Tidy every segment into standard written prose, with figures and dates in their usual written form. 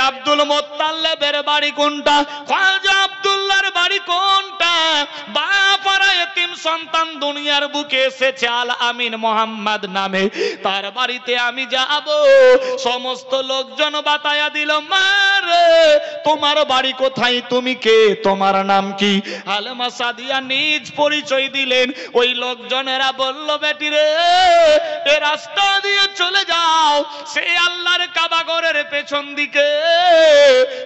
আব্দুল মুত্তালিবের বাড়ি কোনটা? খাজা আব্দুল্লাহর বাড়ি কোনটা? বাপারা এতিম সন্তান দুনিয়ার বুকে এসেছে আল আমিন মোহাম্মদ নামে, তার বাড়িতে আমি যাব। সমস্ত লোকজন বাতায়া দিল, মা রে তোমার বাড়ি কোথায়, তুমি কে, তোমার নাম কি? হালেমা সাদিয়া নিজ পরিচয় দিলেন। ওই লোকজনেরা বলল, বেটি রে এ রাস্তা দিয়ে চলে যাও, সে আল্লাহর কাবা ঘরের পেছন দিকে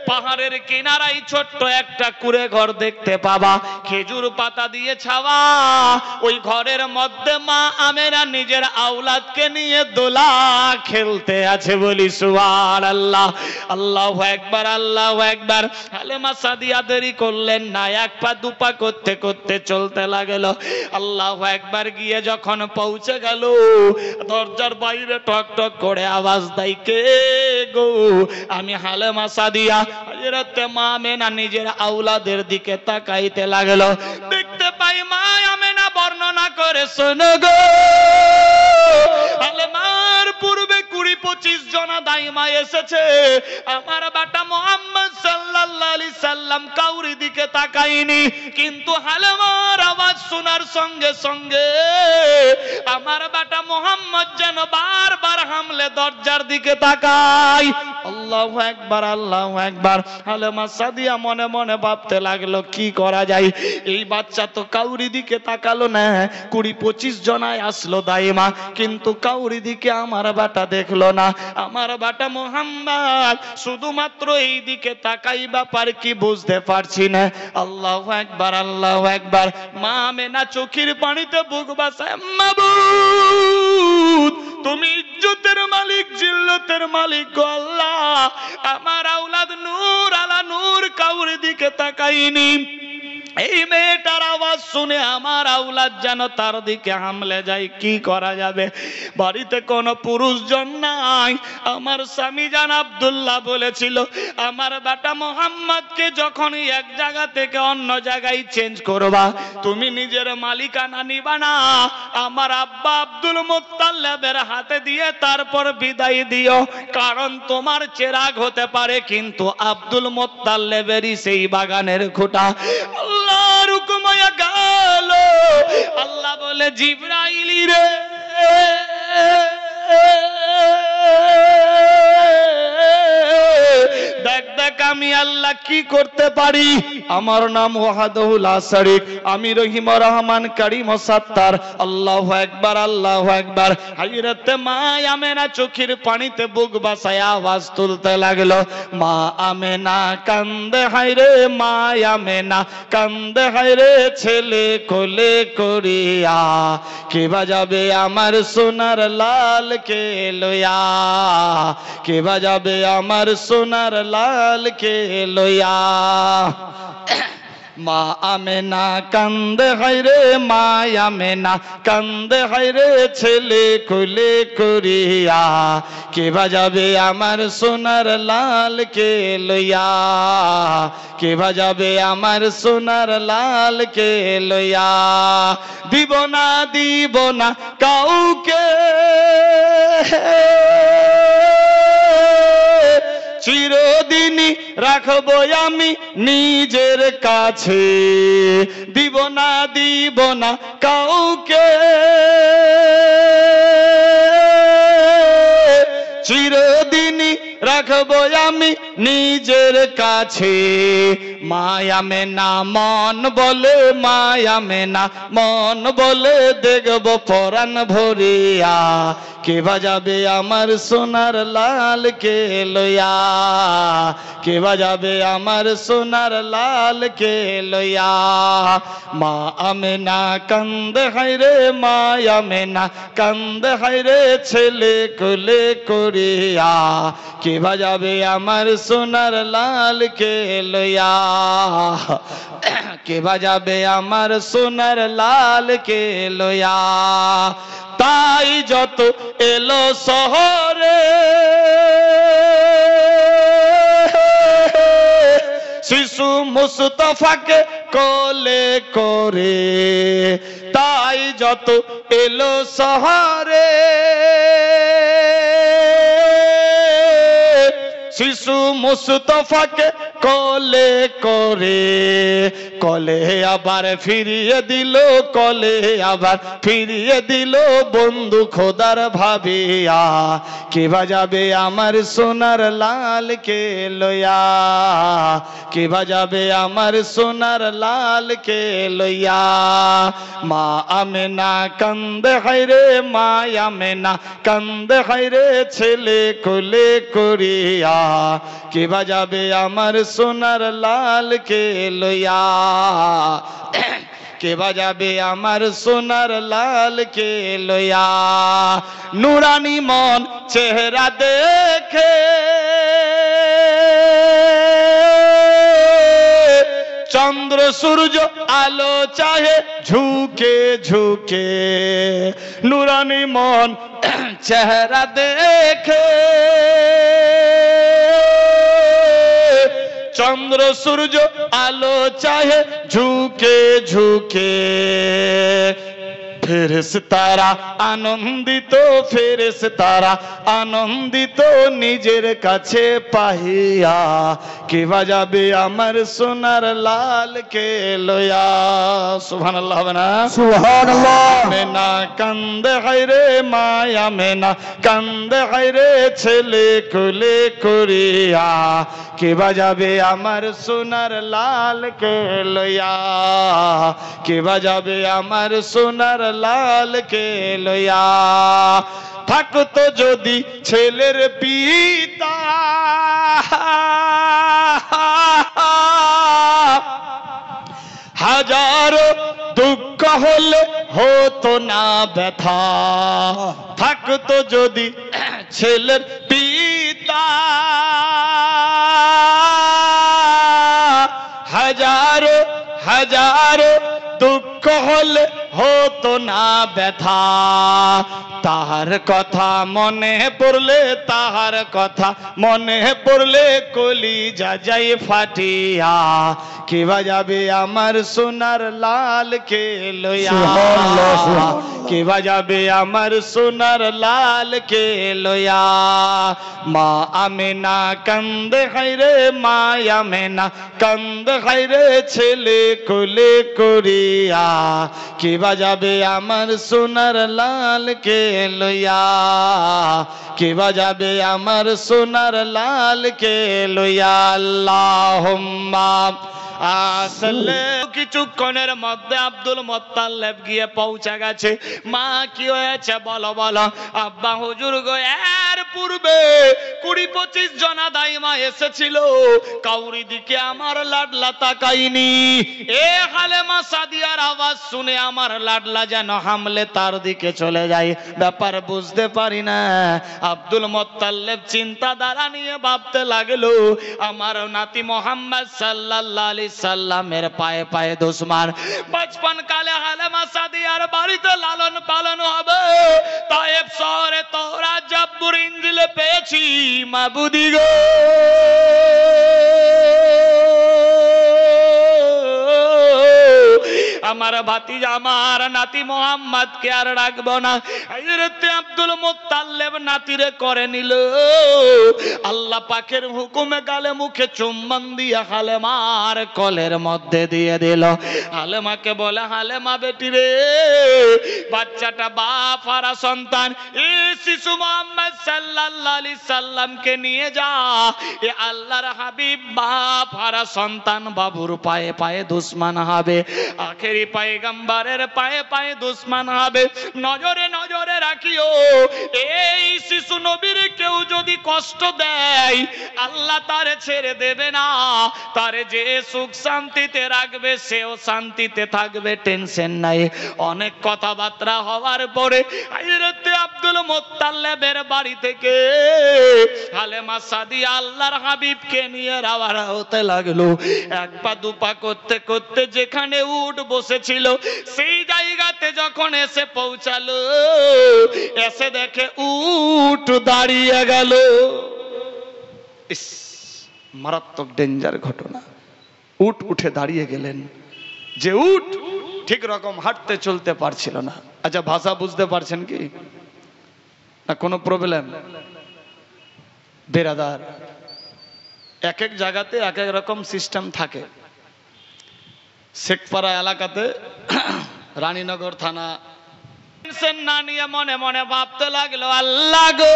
পাহাড়ের কিনারায় ছোট্ট একটা কুঁড়ে ঘর দেখতে পাবা, খেজুর পাতা দিয়ে ছাওয়া। ওই ঘরের মধ্যে মা আমেনা নিজের আওলাদকে নিয়ে দোলা খেলতে আছে। বলি সুবহানাল্লাহ। আল্লাহু আকবার, আল্লাহু আকবার। হালেমা সাদিয়া দেরি করলেন না, এক পা দুপা করতে করতে চলতে লাগলো। আল্লাহু আকবার গিয়ে যখন পৌঁছে গেল, দরজার বাইরে টক টক করে আওয়াজ দেয়, কে গো? আমি হালেমা সাদিয়া। হযরতে মা আমেনা নিজের আওলাদের দিকে তাকাইতে লাগলো। দেখতে পাই মা আমেনা বর্ণনা করে, শোনো গো, হালেমার পূর্বে 20-25 জনা দাইমা এসেছে, আমার বেটা মুহাম্মদ সাল্লাল্লাহু আলাইহি সাল্লাম কাউরি দিকে তাকায়নি, কিন্তু হালেমার আওয়াজ শোনার সঙ্গে সঙ্গে আমার বেটা মুহাম্মদ যেন বারবার হামলে দরজার দিকে তাকায়। আল্লাহু আকবার, আল্লাহু আকবার। হালেমা সাদিয়া মনে মনে ভাবতে লাগলো, কি করা যায়? এই বাচ্চা তো কাউরি দিকে তাকালো না, 20-25 জনায় আসলো দাইমা, কিন্তু কাউরি দিকে আমার বেটা দেখলো না। আমার বেটা মুহাম্মদ শুধুমাত্র এই দিকে তাকাই, ব্যাপার কি বুঝতে পারছি না। আল্লাহু আকবার, আল্লাহু আকবার। মা আমেনা চোখের পানিতে বুক বাসায়, মাবুদ তুমি ইজ্জতের মালিক, জিল্লতের মালিক গো আল্লাহ, আমার আওলাদ নূর আলা নূর কাউরি দিকে তাকাইনি। এই মেয়েটার আওয়াজ শুনে আমার আওলাদ যেন তার দিকে হামলে যায়, কি করা যাবে? বাড়িতে কোনো পুরুষজন নাই। আমার স্বামী জান আব্দুল্লাহ বলেছিল, আমার বেটা মোহাম্মদকে যখনই এক জায়গা থেকে অন্য জায়গায় চেঞ্জ করবা, তুমি নিজের মালিকানা নিবা না, আমার আব্বা আব্দুল মুত্তালিবের হাতে দিয়ে তারপর বিদায় দিও, কারণ তোমার চেরাগ হতে পারে কিন্তু আব্দুল মুত্তালিবেরই সেই বাগানের খুঁটা। আল্লাহর হুকুম হয়ে গেল। আল্লাহ বলে, জিবরাইল রে দেখ দেখ আমি আল্লাহ কি করতে পারি। আমার নাম ওয়াহদাহু লা শারীক, আমি রহিম রহমান করিম সাত্তার। আল্লাহু আকবার, আল্লাহু আকবার। হযরতে মা আমেনা চোখের পানিতে বুক বাসায় আওয়াজ তুলতে লাগলো, মা আমেনা কান্দে হায়রে, মা আমেনা কান্দে হায়রে, ছেলে কোলে করিয়া কে বাজাবে আমার সোনার লাল কে লইয়া, কে বাজাবে আমার সোনার লাল কে লইয়া। মা আমেনা কান্দে হায়রে, মা আমেনা কান্দে হায়রে, ছেলে কোলে করিয়া কে বাজাবে আমার সোনার লাল কে লইয়া, কে বাজাবে আমার সোনার লাল কে লইয়া। দিব না, দিব না কাউকে, চিরদিনই রাখবো আমি নিজের কাছে, দিব না, দিব না কাউকে, চিরদিনই রাখবো আমি নিজের কাছে। মায়া মেনা মন বলে, মায়া মেনা মন বলে, দেখব পরাণ ভরিয়া কে বাজাবে আমার সোনার লাল কে লইয়া, কে বাজাবে আমার সোনার লাল কে লইয়া। মা আমেনা কান্দে হায়রে, মা আমেনা কান্দে হায়রে, ছেলে কোলে করিয়া কে বাজাবে আমার সোনার লাল কে লইয়া, কে বাজাবে আমার সোনার লাল কে লইয়া। তাই যত এলো শহরে শিশু মুস্তাফাকে কোলে করে, তাই যত এলো শহরে শিশু মুস্তাফাকে কোলে করে, কোলে আবার ফিরিয়ে দিল, কোলে আবার ফিরিয়ে দিল বন্ধু খোদার ভাবিয়া। কে বাজাবে আমার সোনার লালকে লইয়া, কে বাজাবে আমার সোনার লালকে লইয়া। মা আমেনা কান্দে হায়রে, মা আমেনা কান্দে হায়রে ছেলে কোলে করিয়া। কে বাজাবে আমার সোনার লালকে লইয়া, কে বাজাবে আমার সোনার লালকে লইয়া। নুরানি মন চেহারা দেখে চন্দ্র সূর্য আলো চাহে ঝুঁকে ঝুঁকে। নুরানি মন চেহারা দেখে চন্দ্র সূর্য আলো চাহে ঝুঁকে ঝুঁকে। ফেরেশতারা আনন্দিত, ফেরেশতারা আনন্দিত নিজের কাছে পাহিয়া। কে বাজাবে আমার সোনার লালকে লইয়া। সুবহানাল্লাহ হবে না? সুবহানাল্লাহ। আমেনা কান্দে হায়রে, মা আমেনা কান্দে হায়রে ছেলে কোলে করিয়া। কে বাজাবে আমার সোনার লালকে লইয়া, কে বাজাবে আমার সোনার লালকে লইয়া। থাকতো যদি ছেলের পিতা, হাজারো দুঃখ হলে হতো না ব্যথা। থাকতো যদি ছেলের পিতা, হাজারো হাজারো দুঃখ হলে হতো না ব্যথা। তাহার কথা মনে পড়লে, তাহার কথা মনে পড়লে কলিজা যায় ফাটিয়া। কে বাজাবে আমার সোনার লালকে লইয়া, কে বাজাবে আমার সোনার লালকে লইয়া। মা আমেনা কান্দে হায়রে, মা আমেনা কান্দে হায়রে ছেলে কোলে করিয়া। কে বাজাবে আমার সোনার লালকে লইয়া, কে বাজাবে আমার সোনার লালকে লইয়া। আল্লাহুম্মা আসলে কিছুক্ষণের মধ্যে আব্দুল মোত্তালেব গিয়ে পৌঁছে গেছে। মা কি হয়েছে বলো বলো। আব্বা হুজুর গো, এর পূর্বে 20-25 জনা দাইমা এসেছিল, কাউরি দিকে আমার লাডলা তাকাইনি। এ হালেমা সাদিয়ার আওয়াজ শুনে আমার লাডলা যেন হামলে তার দিকে চলে যায়। ব্যাপার বুঝতে পারি না। আব্দুল মোত্তালেব চিন্তাধারা নিয়ে ভাবতে লাগলো, আমার নাতি মোহাম্মদ সাল্লাল্লাহু আলাইহি সাল্লামের পায়ে পায়ে দুশমন। বচপন কালে হালেমা সাদিয়ার বাড়িতে লালন পালন হবে। তায়েব শহরে তওরাত জাবুর ইনজিল পেয়েছি। মাবুদি গো, আমার ভাতিজা আমার নাতি মোহাম্মদ কে আর রাখবো না। হযরত আব্দুল মুত্তালিব নাতিরে করে নিল। আল্লাহ পাকের হুকুমে গালে মুখে চুম্বন দিয়ে হালেমার কলের মধ্যে দিয়ে দিল। হালেমাকে বলে, হালেমা বেটি রে, বাচ্চাটা বাপ হারা সন্তান, এই শিশু মুহাম্মদ সাল্লাল্লাহু আলাইহি সাল্লামকে নিয়ে যা। এ আল্লাহর হাবিব বাপ হারা সন্তান বাবুর পায়ে পায়ে দুশমন হবে, আখেরি পয়গম্বরের পায়ে পায়ে দুশমন হবে। নজরে নজরে রাখিও, এই শিশু নবীর কেউ যদি কষ্ট দেয় আল্লাহ তারে ছেড়ে দেবে না। তারে যে সুখ শান্তিতে রাখবে সেও শান্তিতে থাকবে, টেনশন নাই। অনেক কথাবার্তা হওয়ার পরে হযরত আব্দুল মুত্তালিবের বাড়ি থেকে হালেমা সাদিয়া আল্লাহর হাবিবকে নিয়ে রওনা হতে লাগলো। এক পা দুপা করতে করতে যেখানে উট বসেছিল সেই জায়গাতে যখন এসে পৌঁছালো, এসে দেখে উট দাঁড়িয়ে গেল। ইস, মারাত্মক ডেঞ্জার ঘটনা। উট উঠে দাঁড়িয়ে গেলেন। যে উট ঠিক রকম হাঁটতে চলতে পারছিল না। আচ্ছা, ভাষা বুঝতে পারছেন কি না? কোনো প্রবলেম? বেরাদার, এক এক জায়গাতে এক এক রকম সিস্টেম থাকে। শেখপাড়া এলাকাতে রানীনগর থানা না নিয়ে মনে মনে ভাবতে লাগলো, আল্লাহ গো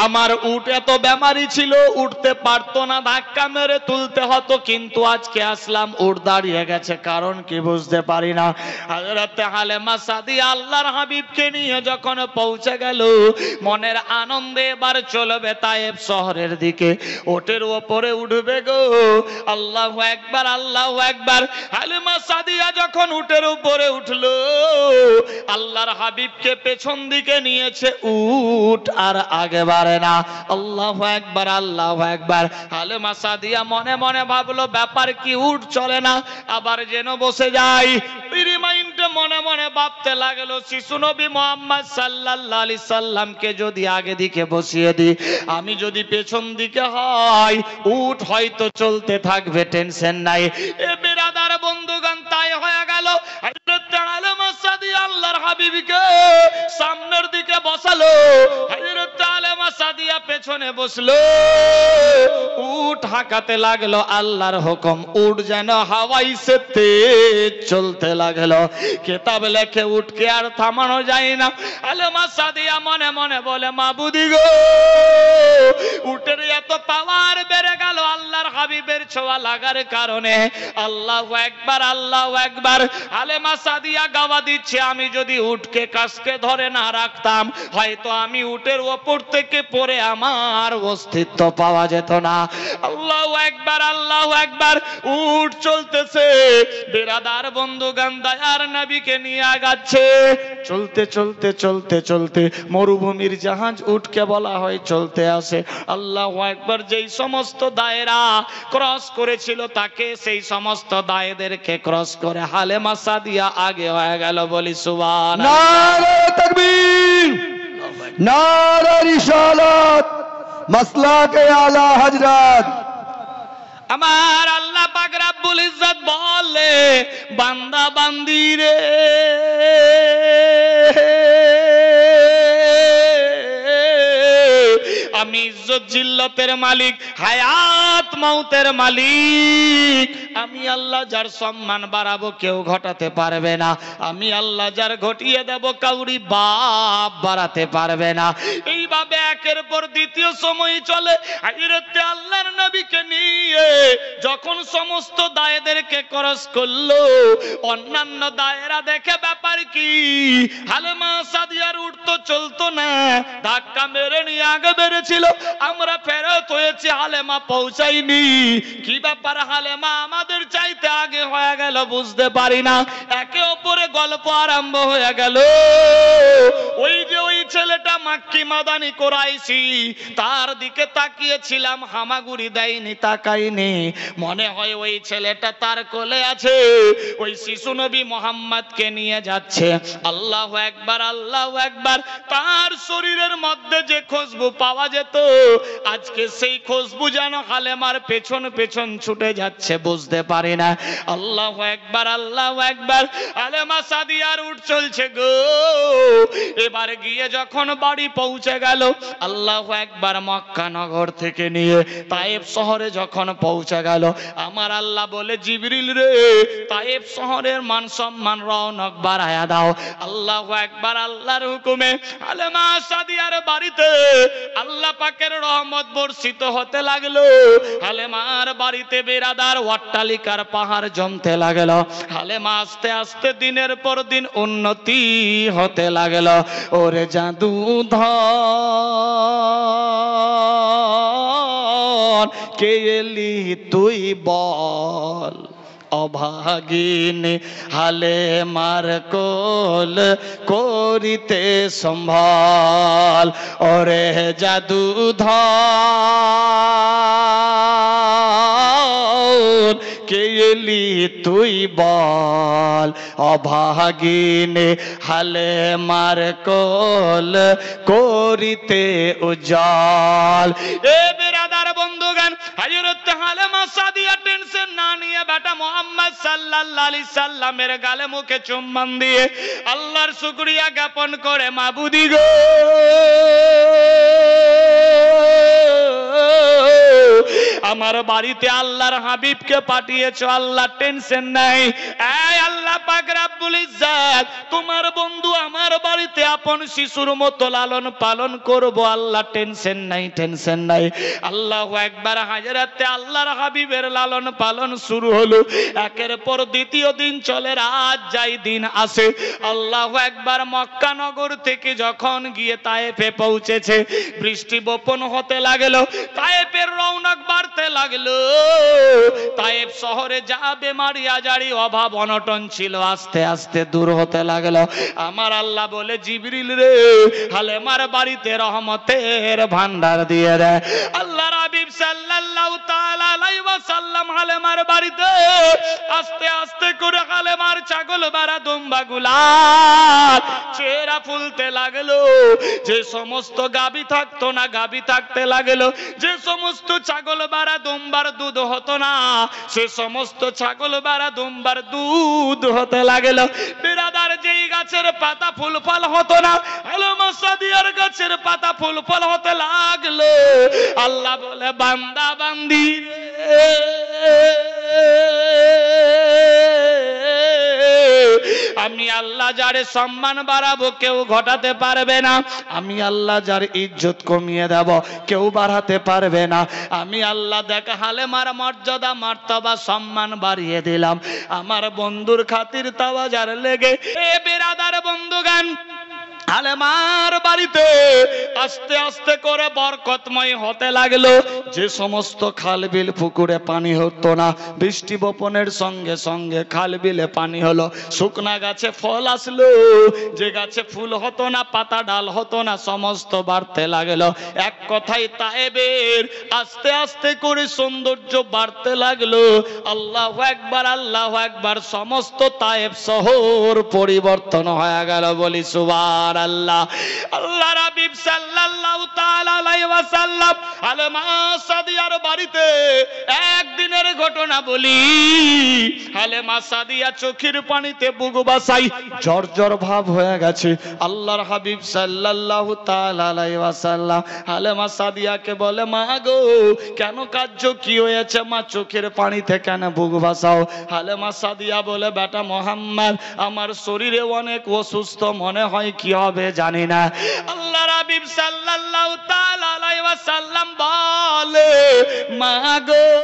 আমার উট এত বেমারি ছিল, উঠতে পারতো না, ধাক্কা মেরে তুলতে হতো, কিন্তু আজকে আসলাম উট দাঁড়িয়ে গেছে, কারণ কি বুঝতে পারি না। হযরত হালেমা সাদিয়া আল্লাহর হাবিবকে নিয়ে যখন পৌঁছে গেল, মনের আনন্দে এবার চলবে তায়েব শহরের দিকে, উটের উপরে উঠবে গো। আল্লাহু আকবার, আল্লাহু আকবার। হালেমা সাদিয়া যখন উটের উপরে উঠলো, আল্লাহর হাবিবকে পেছন দিকে নিয়েছে, উট আর আগে বাড়ে না। আল্লাহু আকবার, আল্লাহু আকবার। হালেমা সাদিয়া মনে মনে ভাবলো, ব্যাপার কি, উট চলে না, আবার যেন বসে যাই। রিমাইন্ডে মনে মনে ভাবতে লাগলো, শিশু নবী মুহাম্মদ সাল্লাল্লাহু আলাইহি সাল্লামকে যদি আগে দিকে বসিয়ে দিই, আমি যদি পেছন দিকে হয়, উট হয়তো চলতে থাকবে, টেনশন নাই। এ বিরাদার বন্ধুগণ, তাই হয়ে গেল। হযরত হালেমা সাদিয়া আল্লাহর হাবিবকে সামনের দিকে বসালো, হযরত হালেমা সাদিয়া পেছনে বসলো, উট হাঁকাতে লাগলো, আল্লাহর হুকুম, উট যেন হাওয়ায় সে তেজ চলতে লাগলো। কিতাব লেখে উটকে আর থামানো যায় না। হালেমা সাদিয়া মনে মনে বলে, মাবুদি গো, উটের এত পাওয়ার বেড়ে গেল আল্লাহর হাবিবের ছোঁয়া লাগার কারণে। আল্লাহু আকবার, আল্লাহু আকবার। হালেমা সাদিয়া গাওয়া দিচ্ছে, আমি যদি উটকে কাছকে ধরে না রাখতাম, হয়তো আমি উটের ওপর থেকে পড়ে আমার অস্তিত্ব পাওয়া যেত না। আল্লাহু আকবার, আল্লাহু আকবার। উট চলতেছে, বিরাদার বন্ধুগণ, দয়ার নবীকে নিয়ে আগাচ্ছে। চলতে চলতে চলতে চলতে মরুভূমির জাহাজ উটকে বলা হয়, চলতে আসে। আল্লাহু আকবার। যেই সমস্ত দায়রা ক্রস করেছিল তাকে, সেই সমস্ত দায়েদেরকে ক্রস করে হালেমা সাদিয়া আগে হয়ে গেল। বলি সুবহানাল্লাহ। নারে তাকবীর, নারে রিসালাত, মাসলাকে আলা হযরত। আমার আল্লাহ পাক রব্বুল ইজ্জত বলে, বান্দা বান্দি রে, আমি ইজ্জত জিল্লতের মালিক, হায়াত মউতের মালিক। আমি আল্লাহ যার সম্মান বাড়াবো কেউ ঘটাতে পারবে না, আমি আল্লাহ যার ঘটিয়ে দেব কাউরি বাপ বাড়াতে পারবে না। এইভাবে একের পর দ্বিতীয় সময় চলে। হযরত আল্লাহর নবীকে নিয়ে যখন সমস্ত দায়েদেরকে ক্রস করলো, অন্যান্য দায়েরা দেখে ব্যাপার কি, হালেমা সাদিয়ার উঠতো চলতো না, ধাক্কা মেরে নিয়ে আগে বেড়েছিল, আমরা ফেরত হয়েছি, হালেমা পৌঁছাইনি। কি ব্যাপার, হালেমা আমাদের চাইতে আগে হয়ে গেল, বুঝতে পারি না। একে অপরে গল্প আরম্ভ হয়ে গেল। ওই যে ওই ছেলেটা মাক্কি মাদানি কোরাইশি, তার দিকে তাকিয়েছিলাম, হামাগুড়ি দেয়নি, তাকাইনি। মনে হয় ওই ছেলেটা তার কোলে আছে, ওই শিশু নবী মুহাম্মদকে নিয়ে যাচ্ছে। আল্লাহু আকবার, আল্লাহু আকবার। তার শরীরের মধ্যে যে খুশবু পাওয়া যেত, আজকে সেই খুশবু যেন হালেমার পেছন পেছন ছুটে যাচ্ছে, বুঝতে পারি না। আল্লাহু আকবার, আল্লাহু আকবার। হালেমা সাদিয়ার উট চলছে গো। এবার গিয়ে যখন বাড়ি পৌঁছে গেল, আল্লাহু আকবার, মক্কা নগর থেকে নিয়ে তায়েব শহরে যখন পৌঁছে গেল, আমার আল্লাহ বলে, জিবরিল রে, তায়েব শহরের মান সম্মান রৌনক বাড়ায়া দাও। আল্লাহু আকবার। আল্লাহর হুকুমে হালেমা সাদিয়ার বাড়িতে আল্লাহ পাকের রহমত বর্ষিত হতে লাগলো। হালেমার বাড়িতে বিরাদার অট্টালিকার পাহাড় জমতে লাগলো। হালেমা আস্তে আস্তে দিনের পর দিন উন্নতি হতে লাগলো। ওরে জাদুধর কে এলি তুই বল, অভাগিনী হালেমার কোল করিতে সম্ভাল। ওরে জাদুধর কে এলি তুই বল, অভাগিনী হালেমার কোল করিতে উজাল। এ বিরাদার বন্ধুগান, হাজির হযরত হালিমা সাদিয়া টেনশন না নিয়ে বেটা মুহাম্মদ সাল্লাল্লাহু আলাইহি সাল্লামের গালে মুখে চুম্বন দিয়ে আল্লাহর শুকরিয়া জ্ঞাপন করে, মাবুদি গো আমার বাড়িতে আল্লাহর হাবিবকে পাঠিয়েছো, আল্লাহ টেনশন নাই। এই আল্লাহ পাক রব্বুল ইজ্জত, তোমার বন্ধু আমার বাড়িতে আপন শিশুর মতো লালন পালন করব, আল্লাহ টেনশন নাই, টেনশন নাই। আল্লাহু আকবার। হযরতে আল্লাহর হাবিবের লালন পালন শুরু হলো। একের পর দ্বিতীয় দিন চলে, রাত যায় দিন আসে। আল্লাহু আকবার। মক্কা নগর থেকে যখন গিয়ে তায়েফে পৌঁছেছে, বৃষ্টি বপন হতে লাগলো, তায়েফের রৌনক বাড়তে লাগলো। তায়েফ শহরে যা বেমারি আজারি অভাব অনটন ছিল আস্তে আস্তে দূর হতে লাগলো। আমার আল্লাহ বলে, জিবরিল রে হালেমার বাড়িতে রহমতের ভান্ডার দিয়ে দেয়। আল্লাহর হাবিব সাল্লাল্লাহু তাআলা আলাইহি ওয়াসাল্লাম হালেমার বাড়িতে আস্তে আস্তে করে হালেমার ছাগল বারা দুম্বাগুলা চেহারা ফুলতে লাগলো। যে সমস্ত গাবি থাকতো না গাবি থাকতে লাগলো, যে সমস্ত ছাগল বারা দুম্বার দুধ হতো না সে সমস্ত ছাগল বারা দুম্বার দুধ হতে লাগলো। বিরাদার, যেই গাছের পাতা ফুল ফল হতো না হালিমা সাদিয়ার গাছের পাতা ফুল ফল হতে লাগলো। আল্লাহ বলে, বান্দা বান্দি রে আমি আল্লাহ যারে সম্মান বাড়াবো কেউ ঘটাতে পারবে না, আমি আল্লাহ যার ইজ্জত কমিয়ে দেব কেউ বাড়াতে পারবে না। আমি আল্লাহ দেখ হালেমার মর্যাদা মার্তবা সম্মান বাড়িয়ে দিলাম আমার বন্ধুর খাতির তাওয়াজার লেগে। এ বিরাদার বন্ধুগান, হালেমার বাড়িতে আস্তে আস্তে করে বরকতময় হতে লাগলো। যে সমস্ত খাল বিল পুকুরে পানি হতো না, বৃষ্টি বপনের সঙ্গে সঙ্গে খাল বিলে পানি হলো, শুকনা গাছে ফল আসলো, যে গাছে ফুল হতো না পাতা ডাল হতো না সমস্ত বাড়তে লাগলো। এক কথায় তায়েবের আস্তে আস্তে করে সৌন্দর্য বাড়তে লাগলো। আল্লাহু আকবার, আল্লাহু আকবার। সমস্ত তায়েব শহর পরিবর্তন হয়ে গেল। বলি সুবহান আল্লাহ। আল্লাহর হাবিব সাল্লাল্লাহু তাআলা আলাইহি ওয়াসাল্লাম হালিমা সাদিয়ার বাড়িতে একদিনের ঘটনা বলি। হালিমা সাদিয়া চোখের পানিতে বুক বাসাই জর্জর ভাব হয়ে গেছে। আল্লাহর হাবিব সাল্লাল্লাহু তাআলা আলাইহি ওয়াসাল্লাম হালিমা সাদিয়াকে বলে, মা গো কেন কাঁদছো, কি হয়েছে মা, চোখের পানিতে কেন বুক বাসাও? হালিমা সাদিয়া বলে, বেটা মুহাম্মদ আমার শরীরে অনেক অসুস্থ, মনে হয় কি হবে জানি না। আল্লাহর হাবিব সাল্লাল্লাহু তাআলা আলাইহি ওয়াসাল্লাম বলে, মা গো